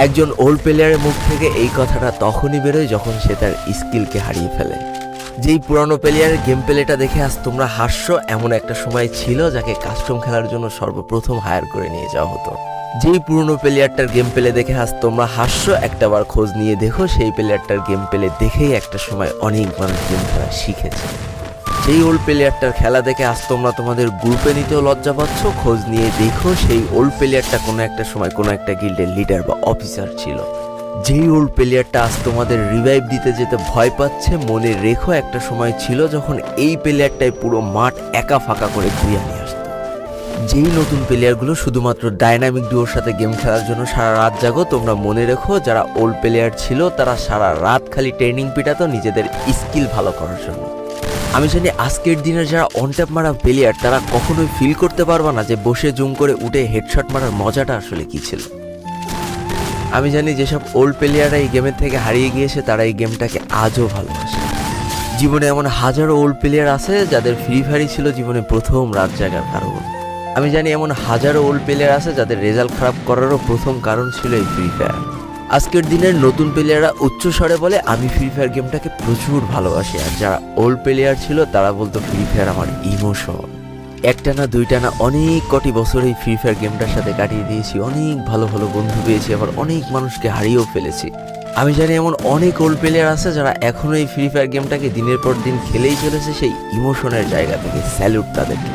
একজন ওল্ড প্লেয়ারের মুখ থেকে এই কথাটা তখনই বেরোয় যখন সে তার স্কিলকে হারিয়ে ফেলে। যেই পুরানো প্লেয়ারের গেম প্লেটা দেখে আজ তোমরা হাসছো, এমন একটা সময় ছিল যাকে কাস্টম খেলার জন্য সর্বপ্রথম হায়ার করে নিয়ে যাওয়া হতো। যেই পুরনো প্লেয়ারটার গেম প্লে দেখে আজ তোমরা হাসছো, একটাবার খোঁজ নিয়ে দেখো সেই প্লেয়ারটার গেম প্লে দেখেই একটা সময় অনেক মানুষ গেম খেলা শিখেছে। যেই ওল্ড প্লেয়ারটার খেলা দেখে আজ তোমরা তোমাদের গ্রুপে নিতেও লজ্জা পাচ্ছ, খোঁজ নিয়ে দেখো সেই ওল্ড প্লেয়ারটা কোনো একটা সময় কোনো একটা গিল্ডের লিডার বা অফিসার ছিল। যেই ওল্ড প্লেয়ারটা আজ তোমাদের রিভাইভ দিতে যেতে ভয় পাচ্ছে, মনে রেখো একটা সময় ছিল যখন এই প্লেয়ারটাই পুরো মাঠ একা ফাঁকা করে ঘুরিয়ে নিয়ে আসতো। যেই নতুন প্লেয়ারগুলো শুধুমাত্র ডাইনামিক ডুয়োর সাথে গেম খেলার জন্য সারা রাত জাগো, তোমরা মনে রেখো যারা ওল্ড প্লেয়ার ছিল তারা সারা রাত খালি ট্রেনিং পিটাতো নিজেদের স্কিল ভালো করার জন্য। আমি জানি আজকের দিনের যারা অনট্যাপ মারা প্লেয়ার তারা কখনোই ফিল করতে পারবা না যে বসে জুম করে উঠে হেডশট মারার মজাটা আসলে কি ছিল। আমি জানি যেসব ওল্ড প্লেয়াররা এই গেমের থেকে হারিয়ে গিয়েছে তারা এই গেমটাকে আজও ভালোবাসে। জীবনে এমন হাজারো ওল্ড প্লেয়ার আছে যাদের ফ্রি ফায়ারই ছিল জীবনে প্রথম রাত জাগার কারণ। আমি জানি এমন হাজারো ওল্ড প্লেয়ার আছে যাদের রেজাল্ট খারাপ করারও প্রথম কারণ ছিল এই ফ্রি ফায়ার। আজকের দিনের নতুন প্লেয়াররা উচ্চস্বরে বলে আমি ফ্রি ফায়ার গেমটাকে প্রচুর ভালোবাসি, আর যারা ওল্ড প্লেয়ার ছিল তারা বলতো ফ্রি ফায়ার আমার ইমোশন। একটা না দুইটা না অনেক কটি বছর এই ফ্রি ফায়ার গেমটার সাথে কাটিয়ে দিয়েছি, অনেক ভালো ভালো বন্ধু পেয়েছি, আবার অনেক মানুষকে হারিয়েও ফেলেছি। আমি জানি এমন অনেক ওল্ড প্লেয়ার আছে যারা এখনো এই ফ্রি ফায়ার গেমটাকে দিনের পর দিন খেলেই চলেছে সেই ইমোশনের জায়গা থেকে। স্যালুট তাদেরকে।